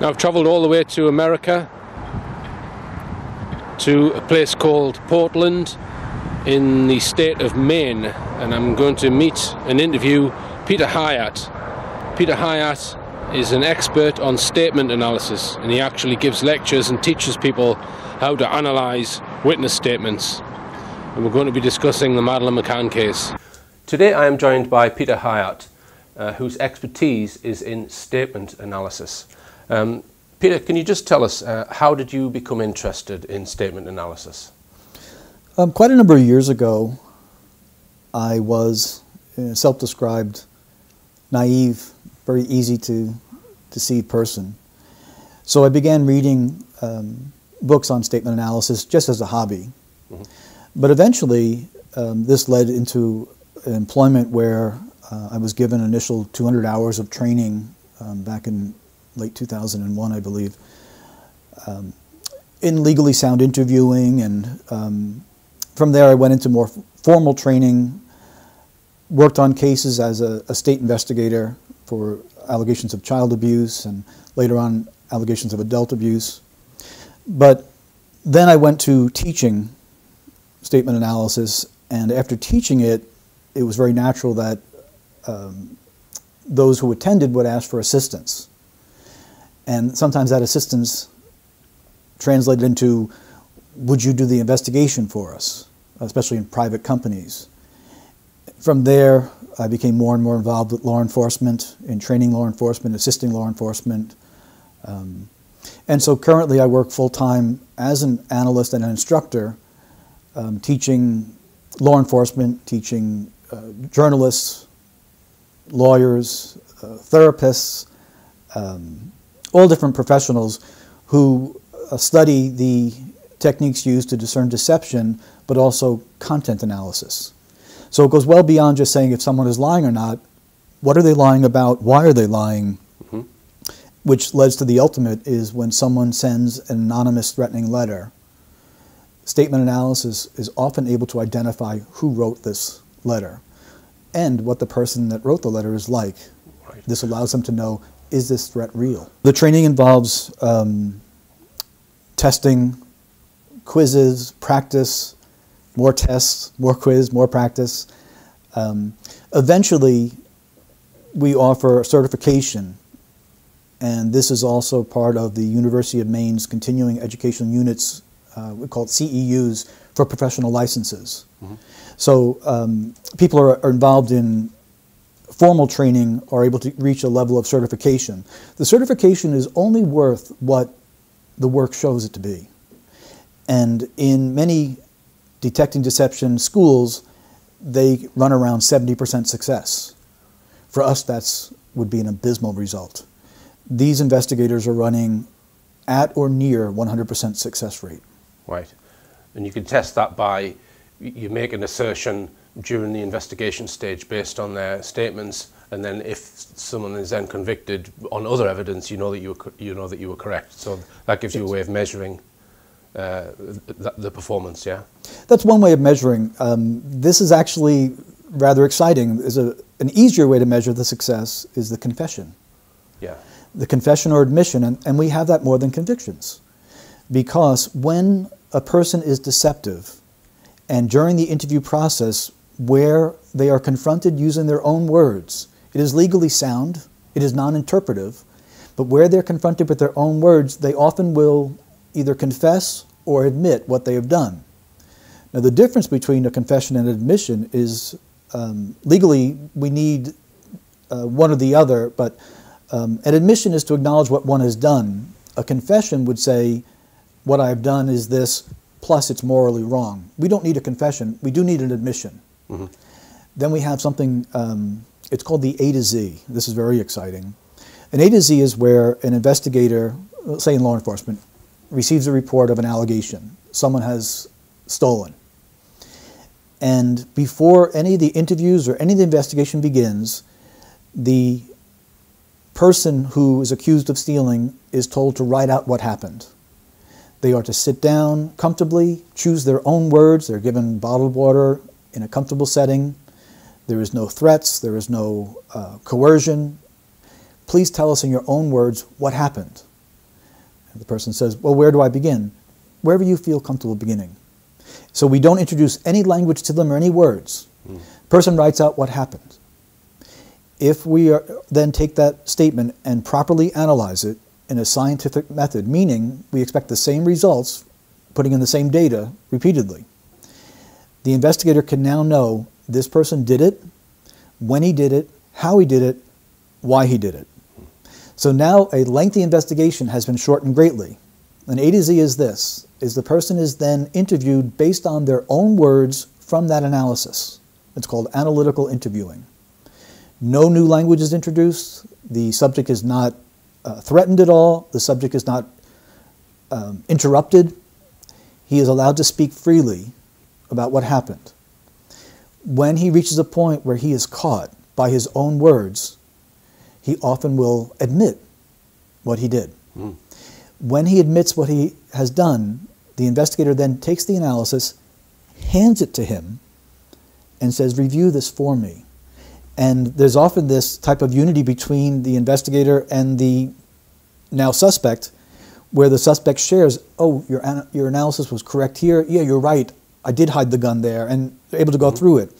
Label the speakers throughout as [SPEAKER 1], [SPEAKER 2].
[SPEAKER 1] Now I've travelled all the way to America, to a place called Portland in the state of Maine, and I'm going to meet and interview Peter Hyatt. Peter Hyatt is an expert on statement analysis, and he actually gives lectures and teaches people how to analyse witness statements. And we're going to be discussing the Madeleine McCann case. Today I am joined by Peter Hyatt, whose expertise is in statement analysis. Peter, can you just tell us, how did you become interested in statement analysis?
[SPEAKER 2] Quite a number of years ago, I was a self-described naive, very easy to deceive person. So I began reading books on statement analysis just as a hobby. Mm-hmm. But eventually, this led into employment where I was given an initial 200 hours of training back in late 2001, I believe, in legally sound interviewing, and from there I went into more formal training, worked on cases as a state investigator for allegations of child abuse and later on allegations of adult abuse. But then I went to teaching statement analysis, and after teaching it, it was very natural that those who attended would ask for assistance. And sometimes that assistance translated into, would you do the investigation for us, especially in private companies? From there, I became more and more involved with law enforcement, in training law enforcement, assisting law enforcement. And so currently I work full-time as an analyst and an instructor, teaching law enforcement, teaching journalists, lawyers, therapists, all different professionals who study the techniques used to discern deception, but also content analysis. So it goes well beyond just saying if someone is lying or not. What are they lying about? Why are they lying? Mm-hmm. Which leads to the ultimate is when someone sends an anonymous threatening letter. Statement analysis is often able to identify who wrote this letter and what the person that wrote the letter is like. Right. This allows them to know, is this threat real? The training involves testing, quizzes, practice, more tests, more quiz, more practice. Eventually, we offer certification, and this is also part of the University of Maine's continuing education units, we call it CEUs, for professional licenses. Mm-hmm. So people are involved in formal training are able to reach a level of certification. The certification is only worth what the work shows it to be. And in many detecting deception schools, they run around 70% success. For us, that would be an abysmal result. These investigators are running at or near 100% success rate.
[SPEAKER 1] Right. And you can test that by, you make an assertion during the investigation stage based on their statements, and then if someone is then convicted on other evidence, you know that you were correct. So that gives you a way of measuring the performance. Yeah,
[SPEAKER 2] that's one way of measuring. This is actually rather exciting. An easier way to measure the success is the confession.
[SPEAKER 1] Yeah,
[SPEAKER 2] the confession or admission, and we have that more than convictions, because when a person is deceptive, and during the interview process, where they are confronted using their own words, it is legally sound, it is non-interpretive, but where they're confronted with their own words, they often will either confess or admit what they have done. Now, the difference between a confession and admission is legally we need one or the other, but an admission is to acknowledge what one has done. A confession would say, what I've done is this, plus it's morally wrong. We don't need a confession, we do need an admission. Mm-hmm. Then we have something, it's called the A to Z. This is very exciting. An A to Z is where an investigator, say in law enforcement, receives a report of an allegation. Someone has stolen. And before any of the interviews or any of the investigation begins, the person who is accused of stealing is told to write out what happened. They are to sit down comfortably, choose their own words. They're given bottled water in a comfortable setting. There is no threats. There is no coercion. Please tell us in your own words what happened. The person says, well, where do I begin? Wherever you feel comfortable beginning. So we don't introduce any language to them or any words. Person writes out what happened. If we then take that statement and properly analyze it in a scientific method, meaning we expect the same results, putting in the same data repeatedly, the investigator can now know this person did it, when he did it, how he did it, why he did it. So now a lengthy investigation has been shortened greatly. And A to Z is this, is the person is then interviewed based on their own words from that analysis. It's called analytical interviewing. No new language is introduced. The subject is not threatened at all. The subject is not interrupted. He is allowed to speak freely about what happened. When he reaches a point where he is caught by his own words, he often will admit what he did. When he admits what he has done, the investigator then takes the analysis, hands it to him, and says, review this for me. And there's often this type of unity between the investigator and the now suspect, where the suspect shares, oh, your analysis was correct here. Yeah, you're right. I did hide the gun there, and able to go through it.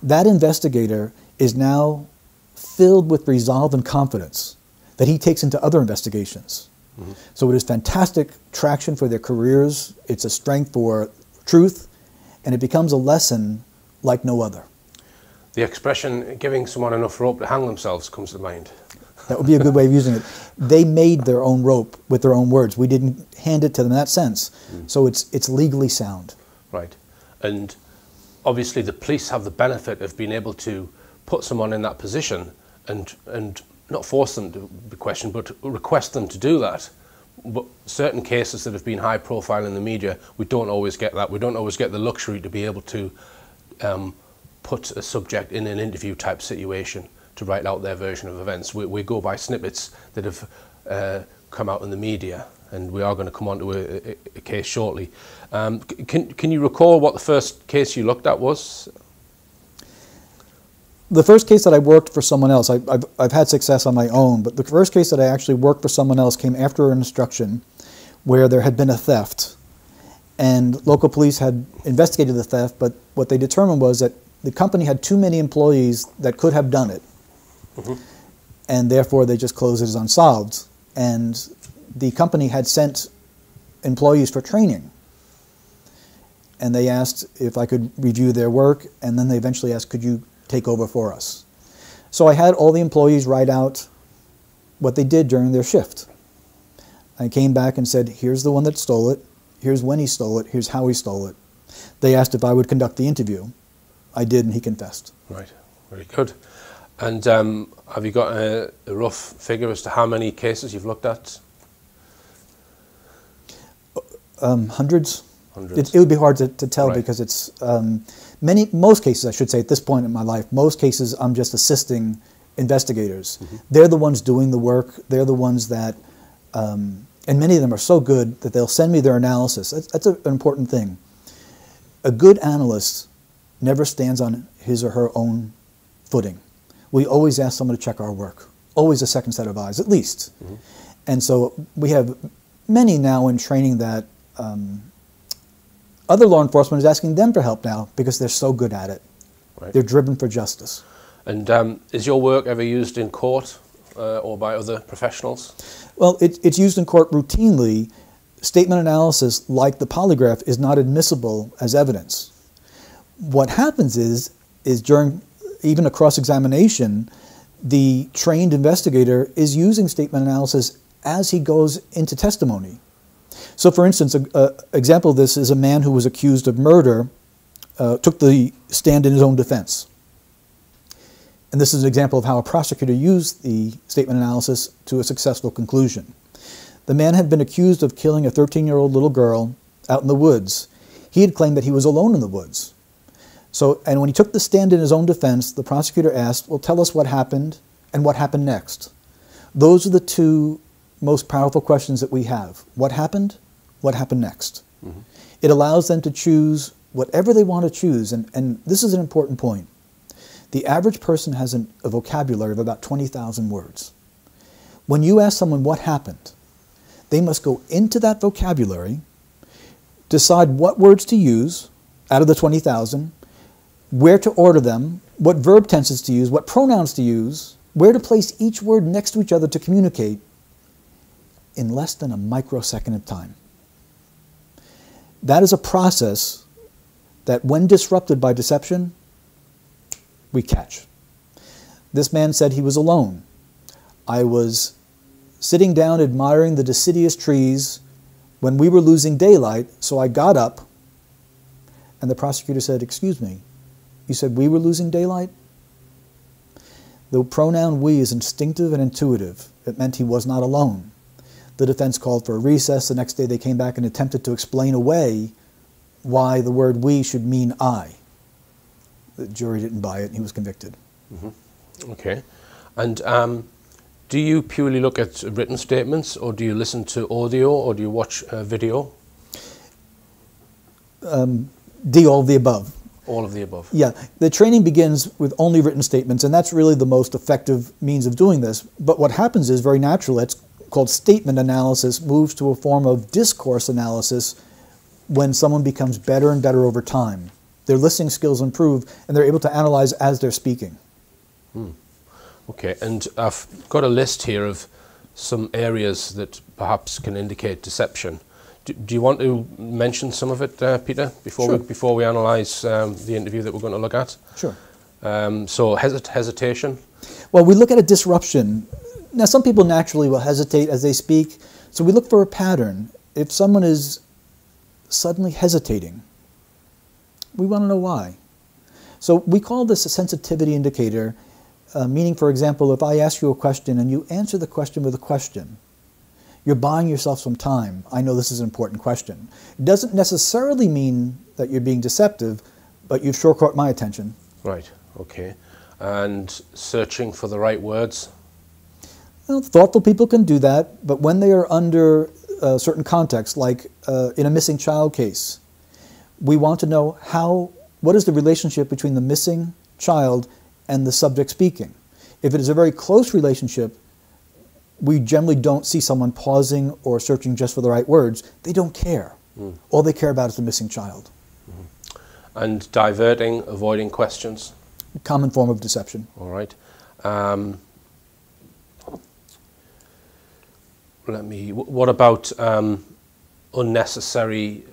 [SPEAKER 2] That investigator is now filled with resolve and confidence that he takes into other investigations. So it is fantastic traction for their careers. It's a strength for truth, and it becomes a lesson like no other.
[SPEAKER 1] The expression, giving someone enough rope to hang themselves, comes to mind.
[SPEAKER 2] That would be a good way of using it. They made their own rope with their own words. We didn't hand it to them in that sense. So it's legally sound.
[SPEAKER 1] Right. And obviously the police have the benefit of being able to put someone in that position and not force them to be questioned, but request them to do that. But certain cases that have been high profile in the media, we don't always get that. We don't always get the luxury to be able to put a subject in an interview type situation to write out their version of events. We go by snippets that have come out in the media, and we are going to come on to a case shortly. Can you recall what the first case you looked at was?
[SPEAKER 2] The first case that I worked for someone else, I've had success on my own, but the first case that I actually worked for someone else came after an instruction where there had been a theft. And local police had investigated the theft, but what they determined was that the company had too many employees that could have done it. And therefore they just closed it as unsolved. And the company had sent employees for training. And they asked if I could review their work, and then they eventually asked, could you take over for us? So I had all the employees write out what they did during their shift. I came back and said, here's the one that stole it, here's when he stole it, here's how he stole it. They asked if I would conduct the interview. I did, and he confessed. Right,
[SPEAKER 1] very good. And have you got a rough figure as to how many cases you've looked at?
[SPEAKER 2] Hundreds.
[SPEAKER 1] Hundreds.
[SPEAKER 2] It would be hard to tell, because it's most cases, I should say, at this point in my life, most cases I'm just assisting investigators. They're the ones doing the work. They're the ones that, and many of them are so good that they'll send me their analysis. That's an important thing. A good analyst never stands on his or her own footing. We always ask someone to check our work. Always a second set of eyes, at least. And so we have many now in training that other law enforcement is asking them for help now because they're so good at it. Right. They're driven for justice.
[SPEAKER 1] And is your work ever used in court or by other professionals?
[SPEAKER 2] Well, it's used in court routinely. Statement analysis, like the polygraph, is not admissible as evidence. What happens is during even a cross-examination, the trained investigator is using statement analysis as he goes into testimony. So for instance, an example of this is a man who was accused of murder, took the stand in his own defense. And this is an example of how a prosecutor used the statement analysis to a successful conclusion. The man had been accused of killing a 13-year-old little girl out in the woods. He had claimed that he was alone in the woods. So, and when he took the stand in his own defense, the prosecutor asked, well, tell us what happened and what happened next. Those are the two most powerful questions that we have. What happened next? It allows them to choose whatever they want to choose, and this is an important point. The average person has a vocabulary of about 20,000 words. When you ask someone what happened, They must go into that vocabulary, decide what words to use out of the 20,000, where to order them, what verb tenses to use, what pronouns to use, where to place each word next to each other to communicate in less than a microsecond of time. That is a process that, when disrupted by deception, we catch. This man said he was alone. I was sitting down admiring the deciduous trees when we were losing daylight, so I got up, and the prosecutor said, "Excuse me, you said we were losing daylight?" The pronoun we is instinctive and intuitive. It meant he was not alone. The defense called for a recess. The next day they came back and attempted to explain away why the word we should mean I. The jury didn't buy it, and he was convicted.
[SPEAKER 1] Mm-hmm. Okay. And do you purely look at written statements, or do you listen to audio, or do you watch video?
[SPEAKER 2] D, all of the above.
[SPEAKER 1] All of the above.
[SPEAKER 2] Yeah, the training begins with only written statements, and that's really the most effective means of doing this. But what happens is, very naturally, it's called statement analysis, moves to a form of discourse analysis when someone becomes better and better over time. Their listening skills improve, and they're able to analyze as they're speaking.
[SPEAKER 1] Okay, and I've got a list here of some areas that perhaps can indicate deception. Do you want to mention some of it, Peter, before we analyse the interview that we're going to look at?
[SPEAKER 2] Sure.
[SPEAKER 1] So hesitation?
[SPEAKER 2] Well, we look at a disruption. Now, some people naturally will hesitate as they speak, so we look for a pattern. If someone is suddenly hesitating, we want to know why. So we call this a sensitivity indicator, meaning, for example, if I ask you a question and you answer the question with a question, you're buying yourself some time. I know this is an important question. It doesn't necessarily mean that you're being deceptive, but you've sure caught my attention.
[SPEAKER 1] Right, okay. And searching for the right words?
[SPEAKER 2] Well, thoughtful people can do that, but when they are under certain contexts, like in a missing child case, we want to know what is the relationship between the missing child and the subject speaking. If it is a very close relationship, we generally don't see someone pausing or searching just for the right words. They don't care. All they care about is the missing child.
[SPEAKER 1] And diverting, avoiding questions?
[SPEAKER 2] A common form of deception.
[SPEAKER 1] All right. What about unnecessary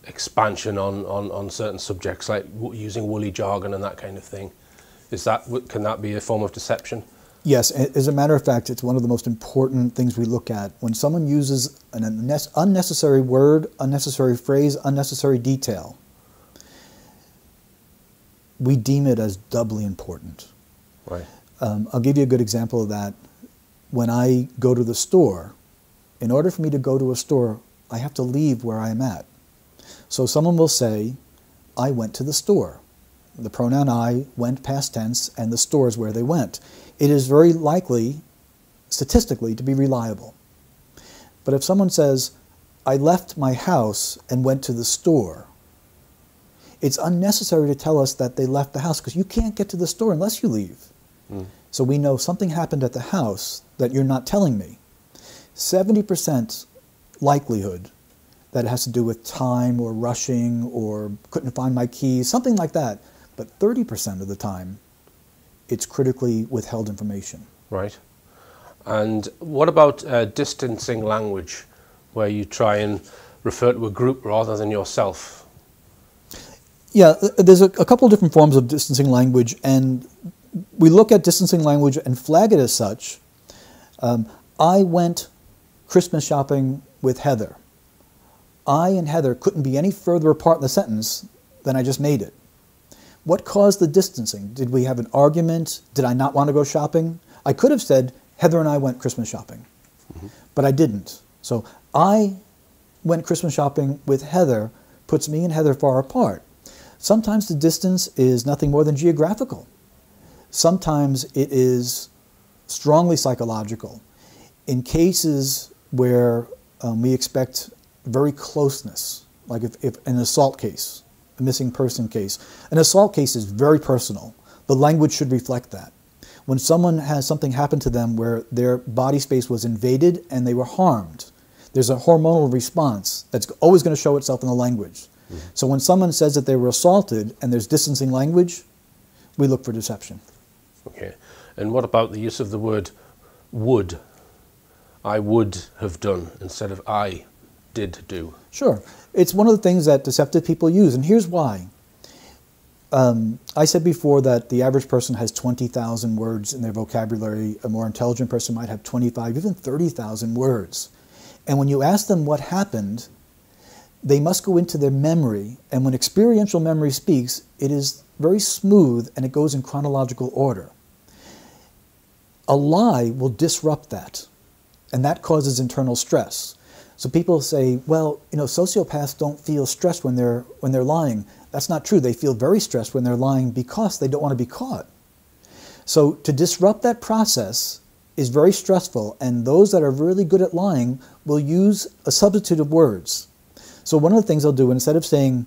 [SPEAKER 1] expansion on certain subjects, like using woolly jargon and that kind of thing? Can that be a form of deception?
[SPEAKER 2] Yes, as a matter of fact, it's one of the most important things we look at. When someone uses an unnecessary word, unnecessary phrase, unnecessary detail, we deem it as doubly important.
[SPEAKER 1] Right.
[SPEAKER 2] I'll give you a good example of that. When I go to the store, in order for me to go to a store, I have to leave where I am at. So someone will say, I went to the store. The pronoun I went past tense, and the store is where they went. It is very likely, statistically, to be reliable. But if someone says, I left my house and went to the store, it's unnecessary to tell us that they left the house, because you can't get to the store unless you leave. So we know something happened at the house that you're not telling me. 70% likelihood that it has to do with time or rushing or couldn't find my keys, something like that. But 30% of the time, it's critically withheld information.
[SPEAKER 1] Right. And what about distancing language, where you try and refer to a group rather than yourself?
[SPEAKER 2] Yeah, there's a couple of different forms of distancing language, and we look at distancing language and flag it as such. I went Christmas shopping with Heather. I and Heather couldn't be any further apart in the sentence than I just made it. What caused the distancing? Did we have an argument? Did I not want to go shopping? I could have said, Heather and I went Christmas shopping, but I didn't. So I went Christmas shopping with Heather puts me and Heather far apart. Sometimes the distance is nothing more than geographical. Sometimes it is strongly psychological. In cases where we expect very closeness, like if an assault case, a missing person case. An assault case is very personal. The language should reflect that. When someone has something happen to them where their body space was invaded and they were harmed, there's a hormonal response that's always going to show itself in the language. So when someone says that they were assaulted and there's distancing language, we look for deception.
[SPEAKER 1] Okay. And what about the use of the word would? I would have done instead of I did do.
[SPEAKER 2] Sure. It's one of the things that deceptive people use, and here's why. I said before that the average person has 20,000 words in their vocabulary. A more intelligent person might have 25, even 30,000 words. And when you ask them what happened, they must go into their memory, and when experiential memory speaks, it is very smooth and it goes in chronological order. A lie will disrupt that, and that causes internal stress. So people say, well, you know, sociopaths don't feel stressed when they're lying. That's not true. They feel very stressed when they're lying because they don't want to be caught. So to disrupt that process is very stressful, and those that are really good at lying will use a substitute of words. So one of the things they'll do, instead of saying,